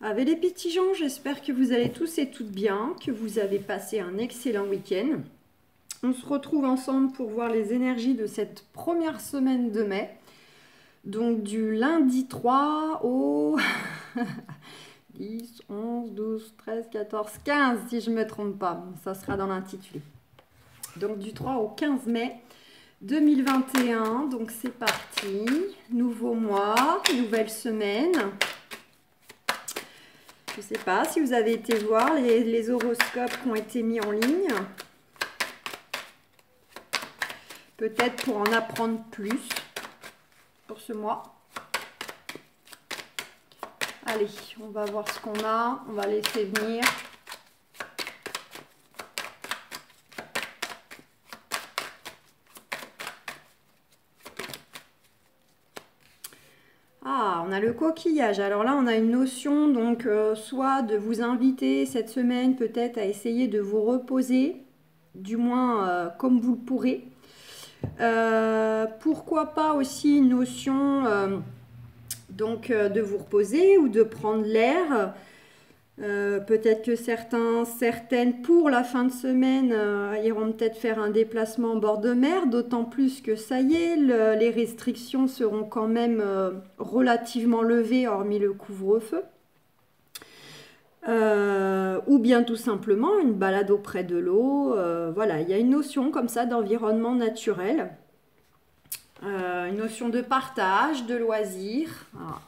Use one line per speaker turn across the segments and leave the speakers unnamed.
Avec les petits gens, j'espère que vous allez tous et toutes bien, que vous avez passé un excellent week-end. On se retrouve ensemble pour voir les énergies de cette première semaine de mai. Donc du lundi 3 au 10, 11, 12, 13, 14, 15 si je ne me trompe pas. Ça sera dans l'intitulé. Donc du 3 au 15 mai 2021. Donc c'est parti. Nouveau mois, nouvelle semaine. Je ne sais pas si vous avez été voir les horoscopes qui ont été mis en ligne. Peut-être pour en apprendre plus pour ce mois. Allez, on va voir ce qu'on a. On va laisser venir. Ah, on a le coquillage. Alors là, on a une notion, donc, soit de vous inviter cette semaine peut-être à essayer de vous reposer, du moins comme vous le pourrez. Pourquoi pas aussi une notion de vous reposer ou de prendre l'air. Peut-être que certaines pour la fin de semaine iront peut-être faire un déplacement en bord de mer, d'autant plus que ça y est, les restrictions seront quand même relativement levées hormis le couvre-feu. Ou bien tout simplement une balade auprès de l'eau. Voilà, il y a une notion comme ça d'environnement naturel, une notion de partage, de loisir. Alors,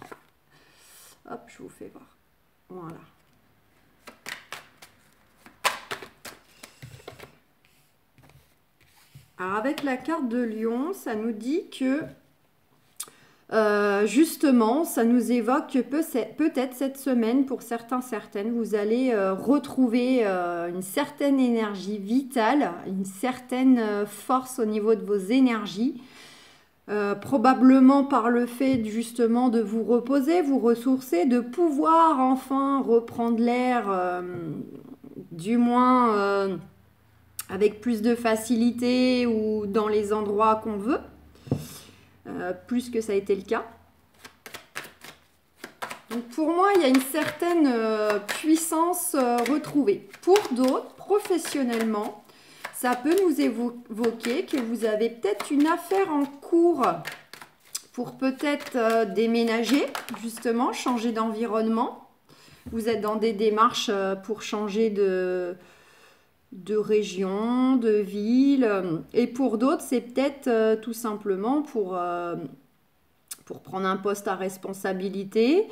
hop, je vous fais voir. Voilà. Alors avec la carte de Lion, ça nous dit que justement, ça nous évoque que peut-être cette semaine, pour certaines, vous allez retrouver une certaine énergie vitale, une certaine force au niveau de vos énergies. Probablement par le fait justement de vous reposer, vous ressourcer, de pouvoir enfin reprendre l'air, du moins avec plus de facilité ou dans les endroits qu'on veut, plus que ça a été le cas. Donc pour moi, il y a une certaine puissance retrouvée. Pour d'autres, professionnellement, ça peut nous évoquer que vous avez peut-être une affaire en cours pour peut-être déménager, justement, changer d'environnement. Vous êtes dans des démarches pour changer de région, de ville. Et pour d'autres, c'est peut-être tout simplement pour prendre un poste à responsabilité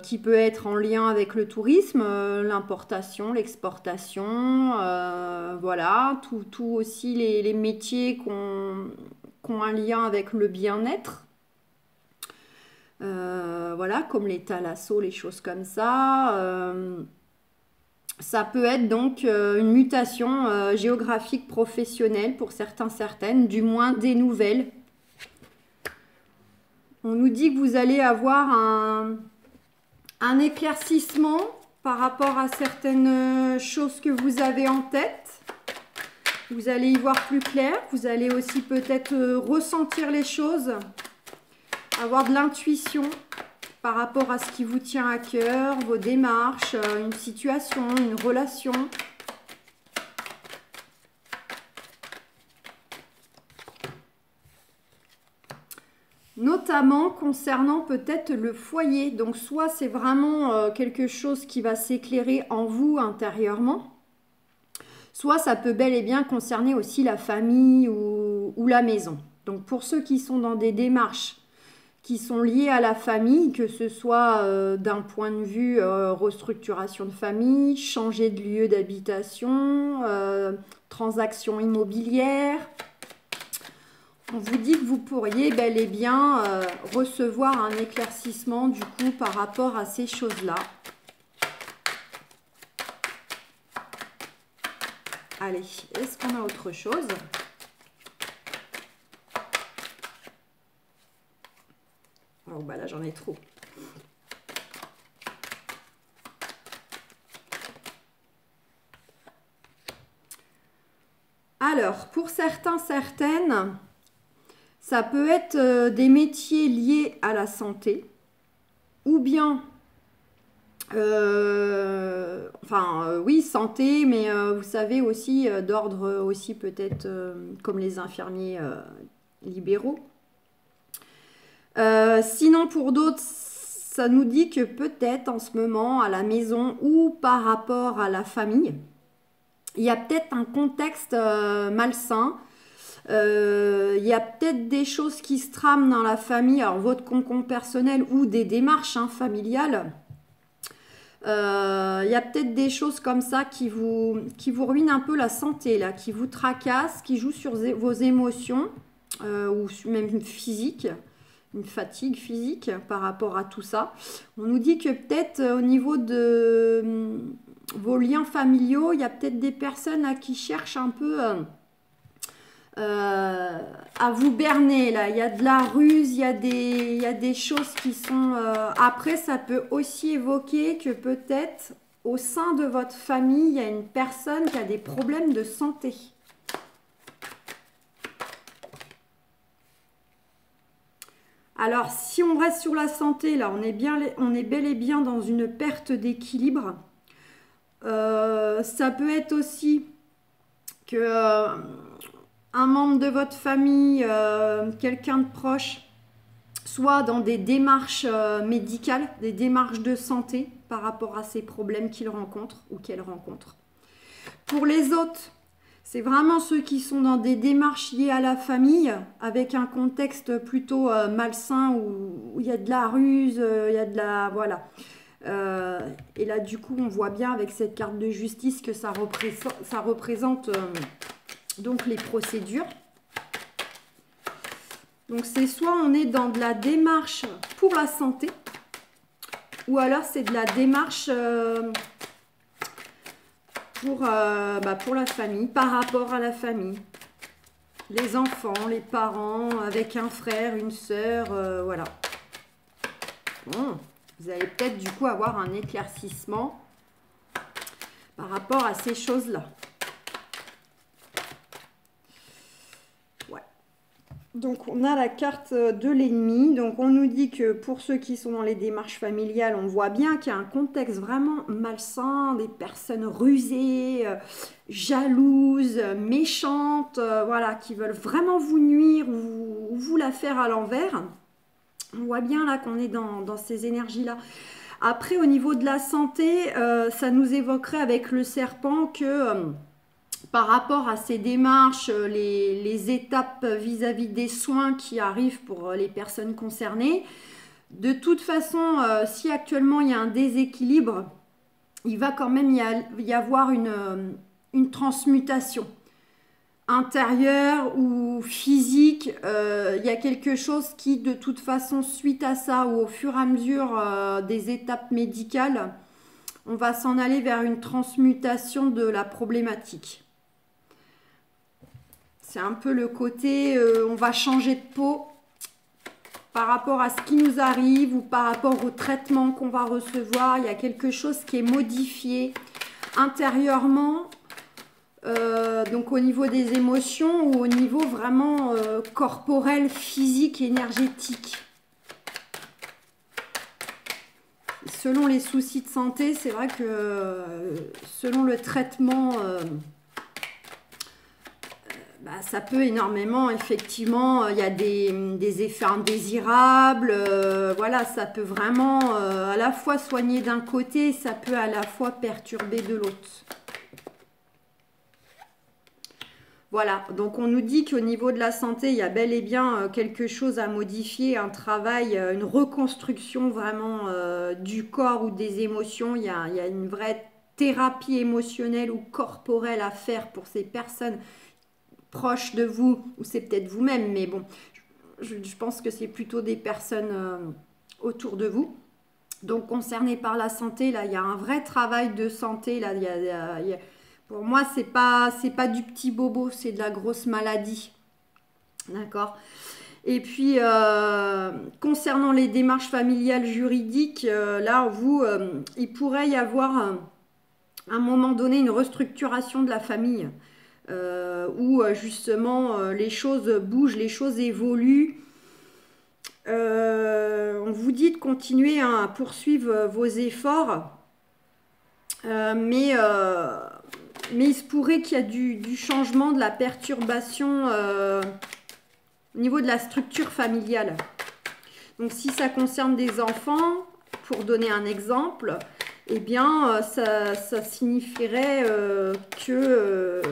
qui peut être en lien avec le tourisme, l'importation, l'exportation, voilà, tout aussi les métiers qui ont un lien avec le bien-être. Voilà, comme les thalassos, les choses comme ça. Ça peut être donc une mutation géographique professionnelle pour certaines, du moins des nouvelles. On nous dit que vous allez avoir un éclaircissement par rapport à certaines choses que vous avez en tête. Vous allez y voir plus clair. Vous allez aussi peut-être ressentir les choses, avoir de l'intuition par rapport à ce qui vous tient à cœur, vos démarches, une situation, une relation. Notamment concernant peut-être le foyer. Donc soit c'est vraiment quelque chose qui va s'éclairer en vous intérieurement, soit ça peut bel et bien concerner aussi la famille ou la maison. Donc pour ceux qui sont dans des démarches qui sont liées à la famille, que ce soit d'un point de vue restructuration de famille, changer de lieu d'habitation, transaction immobilière, on vous dit que vous pourriez bel et bien recevoir un éclaircissement du coup par rapport à ces choses-là. Allez, est-ce qu'on a autre chose ? Oh bah là j'en ai trop. Alors, pour certaines, ça peut être des métiers liés à la santé ou bien Oui, santé, mais vous savez aussi d'ordre aussi peut-être comme les infirmiers libéraux. Sinon, pour d'autres, ça nous dit que peut-être en ce moment, à la maison ou par rapport à la famille, il y a peut-être un contexte malsain. Il y a peut-être des choses qui se trament dans la famille, alors votre concombre personnel ou des démarches familiales. Il y a peut-être des choses comme ça qui vous ruinent un peu la santé, là, qui vous tracassent, qui jouent sur vos émotions ou même physiques, une fatigue physique par rapport à tout ça. On nous dit que peut-être au niveau de vos liens familiaux, il y a peut-être des personnes là, qui cherchent un peu à vous berner. Là. Il y a de la ruse, il y a des choses qui sont... Après, ça peut aussi évoquer que peut-être au sein de votre famille, il y a une personne qui a des problèmes de santé. Alors, si on reste sur la santé, là, on est bel et bien dans une perte d'équilibre. Ça peut être aussi que un membre de votre famille, quelqu'un de proche, soit dans des démarches médicales, des démarches de santé par rapport à ces problèmes qu'il rencontre ou qu'elle rencontre. Pour les autres, c'est vraiment ceux qui sont dans des démarches liées à la famille, avec un contexte plutôt malsain où il y a de la ruse, il y a de la... Voilà. Et là, du coup, on voit bien avec cette carte de justice que ça représente donc les procédures. Donc, c'est soit on est dans de la démarche pour la santé, ou alors c'est de la démarche... pour la famille, par rapport à la famille. Les enfants, les parents, avec un frère, une sœur, voilà. Bon, vous allez peut-être du coup avoir un éclaircissement par rapport à ces choses-là. Ouais. Donc on a la carte de l'ennemi. Donc on nous dit que pour ceux qui sont dans les démarches familiales, on voit bien qu'il y a un contexte vraiment malsain, des personnes rusées, jalouses, méchantes, voilà, qui veulent vraiment vous nuire ou vous la faire à l'envers. On voit bien là qu'on est dans ces énergies-là. Après, au niveau de la santé, ça nous évoquerait avec le serpent que... par rapport à ces démarches, les étapes vis-à-vis des soins qui arrivent pour les personnes concernées, de toute façon, si actuellement il y a un déséquilibre, il va quand même y avoir une transmutation intérieure ou physique. Il y a quelque chose qui, de toute façon, suite à ça ou au fur et à mesure des étapes médicales, on va s'en aller vers une transmutation de la problématique. C'est un peu le côté, on va changer de peau par rapport à ce qui nous arrive ou par rapport au traitement qu'on va recevoir. Il y a quelque chose qui est modifié intérieurement, donc au niveau des émotions ou au niveau vraiment corporel, physique, énergétique. Selon les soucis de santé, c'est vrai que selon le traitement... ça peut énormément, effectivement, il y a des effets indésirables, voilà, ça peut vraiment à la fois soigner d'un côté, ça peut à la fois perturber de l'autre. Voilà, donc on nous dit qu'au niveau de la santé, il y a bel et bien quelque chose à modifier, un travail, une reconstruction vraiment du corps ou des émotions, il y a une vraie thérapie émotionnelle ou corporelle à faire pour ces personnes proche de vous, ou c'est peut-être vous-même, mais bon, je pense que c'est plutôt des personnes autour de vous. Donc, concernés par la santé, là, il y a un vrai travail de santé. Là, pour moi, c'est pas du petit bobo, c'est de la grosse maladie. D'accord ? Et puis, concernant les démarches familiales juridiques, là, il pourrait y avoir, à un moment donné, une restructuration de la famille. Où justement les choses bougent, les choses évoluent. On vous dit de continuer à poursuivre vos efforts Mais il se pourrait qu'il y ait du changement, de la perturbation au niveau de la structure familiale. Donc si ça concerne des enfants, pour donner un exemple, eh bien ça signifierait que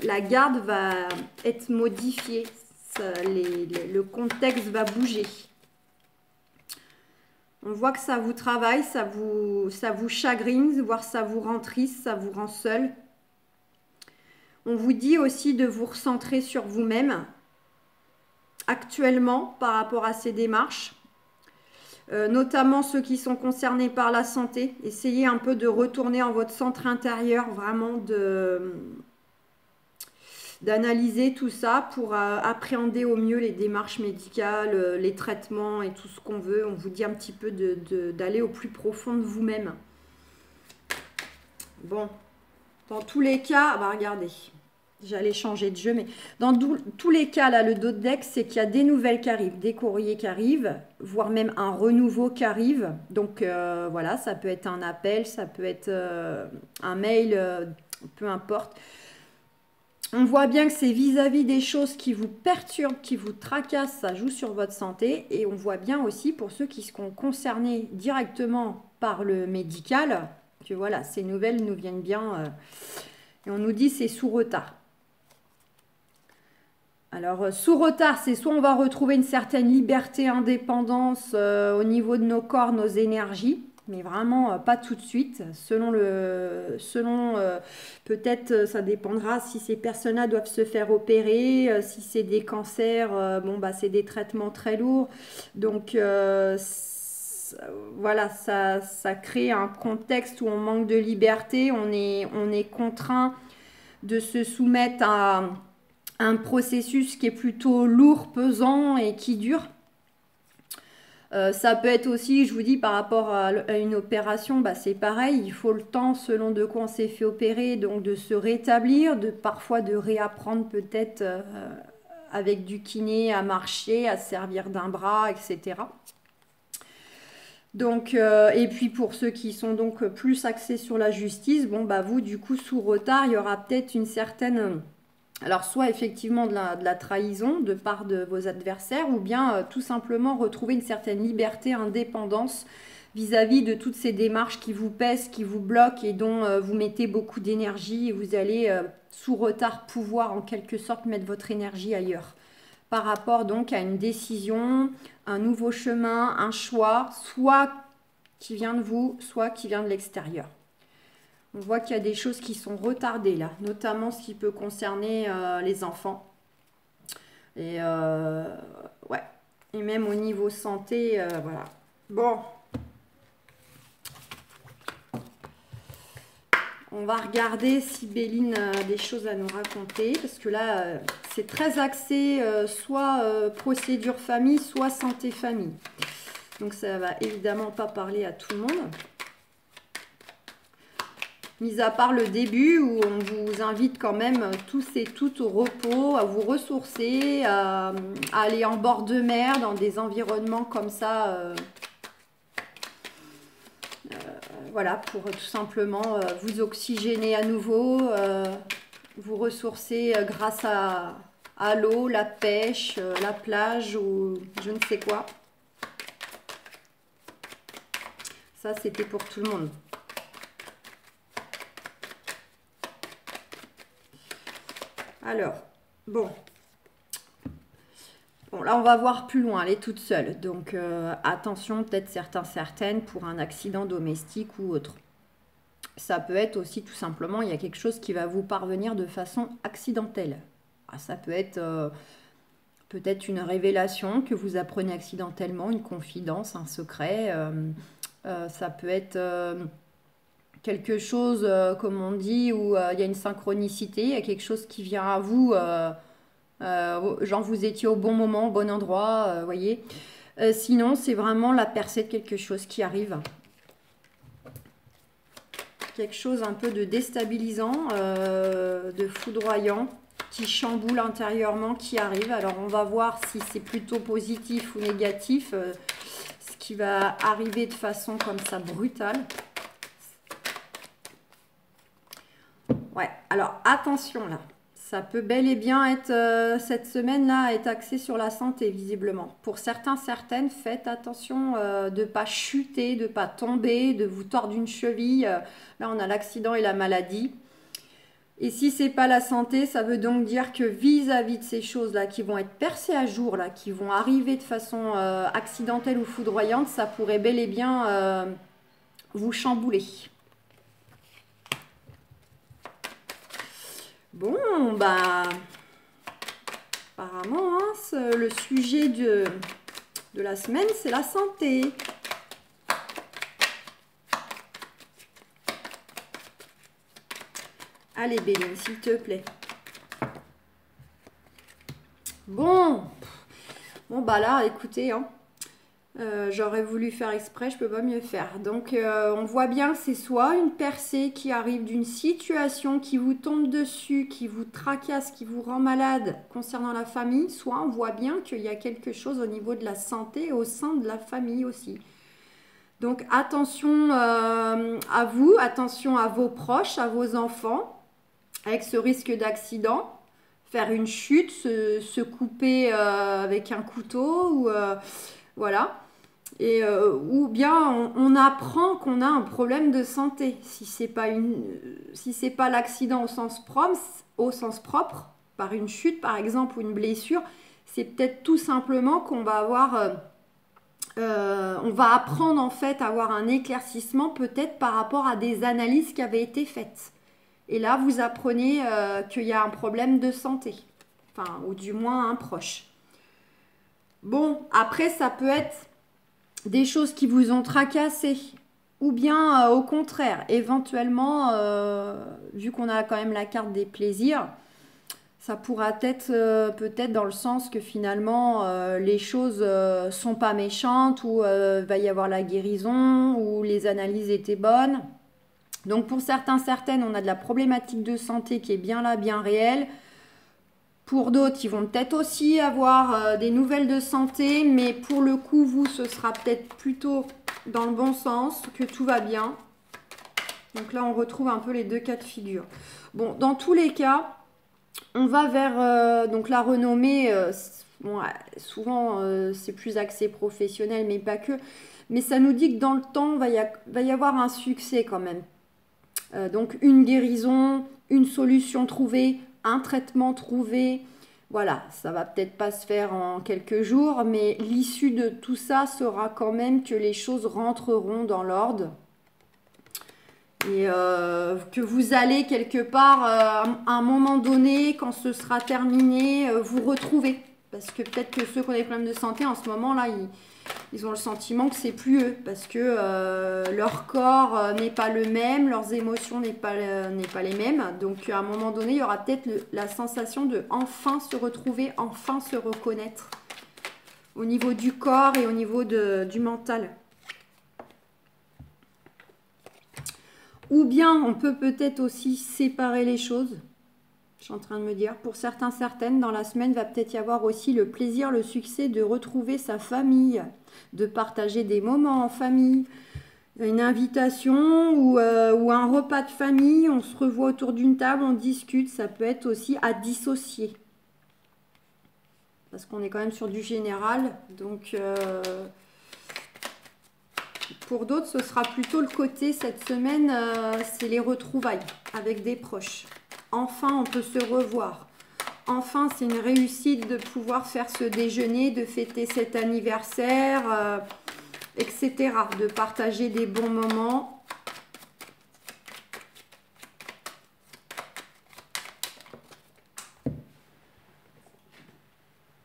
la garde va être modifiée. Le contexte va bouger. On voit que ça vous travaille, ça vous chagrine, voire ça vous rend triste, ça vous rend seul. On vous dit aussi de vous recentrer sur vous-même actuellement par rapport à ces démarches, notamment ceux qui sont concernés par la santé. Essayez un peu de retourner en votre centre intérieur, vraiment d'analyser tout ça pour appréhender au mieux les démarches médicales, les traitements et tout ce qu'on veut. On vous dit un petit peu d'aller au plus profond de vous-même. Bon, dans tous les cas, bah regardez, j'allais changer de jeu, mais dans tous les cas, là, le dos de deck, c'est qu'il y a des nouvelles qui arrivent, des courriers qui arrivent, voire même un renouveau qui arrive. Donc voilà, ça peut être un appel, ça peut être un mail, peu importe. On voit bien que c'est vis-à-vis des choses qui vous perturbent, qui vous tracassent, ça joue sur votre santé. Et on voit bien aussi pour ceux qui seront concernés directement par le médical, que voilà, ces nouvelles nous viennent bien. Et on nous dit c'est sous retard. Alors, sous retard, c'est soit on va retrouver une certaine liberté, indépendance au niveau de nos corps, nos énergies, mais vraiment pas tout de suite. Selon peut-être, ça dépendra si ces personnes-là doivent se faire opérer, si c'est des cancers, bon bah c'est des traitements très lourds. Donc voilà, ça crée un contexte où on manque de liberté, on est contraint de se soumettre à un processus qui est plutôt lourd, pesant et qui dure. Ça peut être aussi, je vous dis, par rapport à une opération, bah, c'est pareil, il faut le temps selon de quoi on s'est fait opérer, donc de se rétablir, parfois de réapprendre peut-être avec du kiné à marcher, à se servir d'un bras, etc. Donc, et puis pour ceux qui sont donc plus axés sur la justice, bon bah vous du coup sous retard, il y aura peut-être une certaine... Alors, soit effectivement de la trahison de part de vos adversaires, ou bien tout simplement retrouver une certaine liberté, indépendance vis-à-vis de toutes ces démarches qui vous pèsent, qui vous bloquent et dont vous mettez beaucoup d'énergie et vous allez sous retard pouvoir en quelque sorte mettre votre énergie ailleurs. Par rapport donc à une décision, un nouveau chemin, un choix, soit qui vient de vous, soit qui vient de l'extérieur. On voit qu'il y a des choses qui sont retardées là, notamment ce qui peut concerner les enfants. Et ouais, et même au niveau santé, voilà. Bon. On va regarder si Béline a des choses à nous raconter, parce que là, c'est très axé, soit procédure famille, soit santé famille. Donc ça va évidemment pas parler à tout le monde. Mis à part le début où on vous invite quand même tous et toutes au repos, à vous ressourcer, à aller en bord de mer dans des environnements comme ça. Voilà, pour tout simplement vous oxygéner à nouveau, vous ressourcer grâce à l'eau, la pêche, la plage ou je ne sais quoi. Ça, c'était pour tout le monde. Alors, bon. Bon, là, on va voir plus loin. Elle est toute seule. Donc, attention, peut-être certaines, pour un accident domestique ou autre. Ça peut être aussi tout simplement, il y a quelque chose qui va vous parvenir de façon accidentelle. Ah, ça peut être peut-être une révélation que vous apprenez accidentellement, une confidence, un secret. Ça peut être... quelque chose, comme on dit, où il y a une synchronicité, il y a quelque chose qui vient à vous, genre vous étiez au bon moment, au bon endroit, voyez. Sinon, c'est vraiment la percée de quelque chose qui arrive. Quelque chose un peu de déstabilisant, de foudroyant, qui chamboule intérieurement, qui arrive. Alors, on va voir si c'est plutôt positif ou négatif, ce qui va arriver de façon comme ça brutale. Ouais, alors attention là. Ça peut bel et bien être, cette semaine-là, être axée sur la santé, visiblement. Pour certains, certaines, faites attention de ne pas chuter, de ne pas tomber, de vous tordre une cheville. Là, on a l'accident et la maladie. Et si c'est pas la santé, ça veut donc dire que vis-à-vis de ces choses-là qui vont être percées à jour, là, qui vont arriver de façon accidentelle ou foudroyante, ça pourrait bel et bien vous chambouler. Bon, bah, apparemment, hein, le sujet de la semaine, c'est la santé. Allez, Béline, s'il te plaît. Bon, bah là, écoutez, hein, j'aurais voulu faire exprès, je peux pas mieux faire. Donc, on voit bien que c'est soit une percée qui arrive d'une situation qui vous tombe dessus, qui vous tracasse, qui vous rend malade concernant la famille, soit on voit bien qu'il y a quelque chose au niveau de la santé au sein de la famille aussi. Donc, attention à vous, attention à vos proches, à vos enfants, avec ce risque d'accident. Faire une chute, se couper avec un couteau, ou voilà. Et, ou bien on apprend qu'on a un problème de santé. Si c'est pas l'accident au sens propre, par une chute par exemple ou une blessure, c'est peut-être tout simplement qu'on va avoir, on va apprendre en fait à avoir un éclaircissement peut-être par rapport à des analyses qui avaient été faites. Et là, vous apprenez qu'il y a un problème de santé, enfin, ou du moins un proche. Bon, après, ça peut être des choses qui vous ont tracassé, ou bien au contraire, éventuellement, vu qu'on a quand même la carte des plaisirs, ça pourra être peut-être dans le sens que finalement, les choses sont pas méchantes, ou va y avoir la guérison, ou les analyses étaient bonnes. Donc pour certains, certaines, on a de la problématique de santé qui est bien là, bien réelle. Pour d'autres, ils vont peut-être aussi avoir des nouvelles de santé, mais pour le coup, vous, ce sera peut-être plutôt dans le bon sens, que tout va bien. Donc là, on retrouve un peu les deux cas de figure. Bon, dans tous les cas, on va vers donc la renommée. Bon, souvent, c'est plus axé professionnel, mais pas que. Mais ça nous dit que dans le temps, va y avoir un succès quand même. Donc une guérison, une solution trouvée, un traitement trouvé. Voilà, ça va peut-être pas se faire en quelques jours, mais l'issue de tout ça sera quand même que les choses rentreront dans l'ordre. Et que vous allez quelque part, à un moment donné, quand ce sera terminé, vous retrouver. Parce que peut-être que ceux qui ont des problèmes de santé, en ce moment-là, ils ont le sentiment que c'est plus eux. Parce que leur corps n'est pas le même, leurs émotions n'est pas les mêmes. Donc, à un moment donné, il y aura peut-être la sensation de enfin se retrouver, enfin se reconnaître. Au niveau du corps et au niveau du mental. Ou bien, on peut peut-être aussi séparer les choses. Je suis en train de me dire, pour certains, certaines, dans la semaine, va peut-être y avoir aussi le plaisir, le succès de retrouver sa famille, de partager des moments en famille, une invitation ou un repas de famille, on se revoit autour d'une table, on discute, ça peut être aussi à dissocier. Parce qu'on est quand même sur du général, donc... Pour d'autres, ce sera plutôt le côté, cette semaine, c'est les retrouvailles avec des proches. Enfin, on peut se revoir. Enfin, c'est une réussite de pouvoir faire ce déjeuner, de fêter cet anniversaire, etc. De partager des bons moments.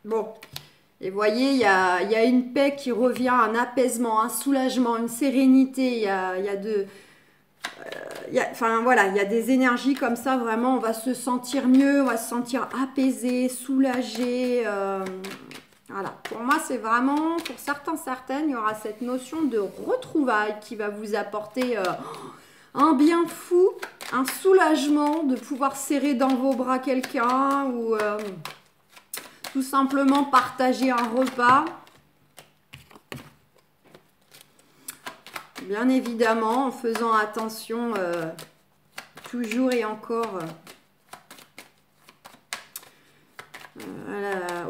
Bon. Et vous voyez, il y a une paix qui revient, un apaisement, un soulagement, une sérénité. Il y a des énergies comme ça, vraiment, on va se sentir mieux, on va se sentir apaisé, soulagé. Voilà. Pour moi, c'est vraiment, pour certains, certaines, il y aura cette notion de retrouvailles qui va vous apporter un bien fou, un soulagement de pouvoir serrer dans vos bras quelqu'un ou... tout simplement partager un repas. Bien évidemment, en faisant attention toujours et encore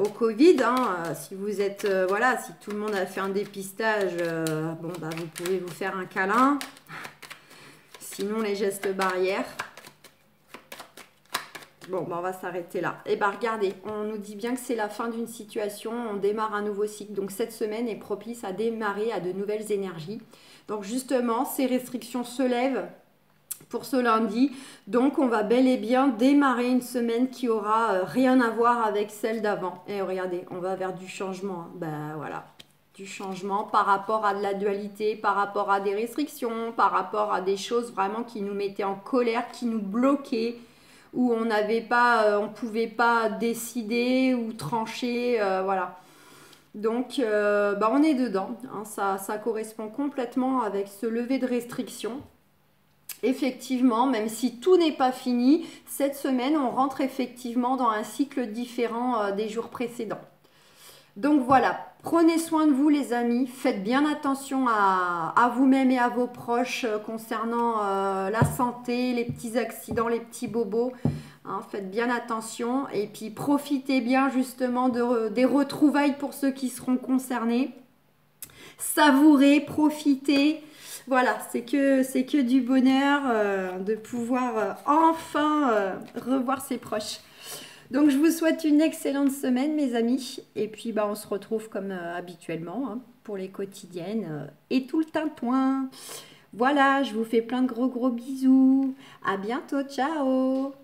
au Covid, hein, si vous êtes, voilà, si tout le monde a fait un dépistage, bon, bah, vous pouvez vous faire un câlin. Sinon, les gestes barrières. Bon, bah, on va s'arrêter là. Et bah, regardez, on nous dit bien que c'est la fin d'une situation, on démarre un nouveau cycle. Donc, cette semaine est propice à démarrer à de nouvelles énergies. Donc, justement, ces restrictions se lèvent pour ce lundi. Donc, on va bel et bien démarrer une semaine qui aura rien à voir avec celle d'avant. Et regardez, on va vers du changement. Hein. Ben voilà, du changement par rapport à de la dualité, par rapport à des restrictions, par rapport à des choses vraiment qui nous mettaient en colère, qui nous bloquaient, où on n'avait pas, on pouvait pas décider ou trancher, voilà. Donc, bah, on est dedans. Hein. Ça correspond complètement avec ce lever de restrictions. Effectivement, même si tout n'est pas fini, cette semaine, on rentre effectivement dans un cycle différent des jours précédents. Donc voilà, prenez soin de vous les amis, faites bien attention à vous-même et à vos proches concernant la santé, les petits accidents, les petits bobos. Hein, faites bien attention et puis profitez bien justement des retrouvailles pour ceux qui seront concernés. Savourez, profitez. Voilà, c'est que du bonheur de pouvoir enfin revoir ses proches. Donc, je vous souhaite une excellente semaine, mes amis. Et puis, bah, on se retrouve comme habituellement hein, pour les quotidiennes et tout le tintouin. Voilà, je vous fais plein de gros bisous. À bientôt, ciao!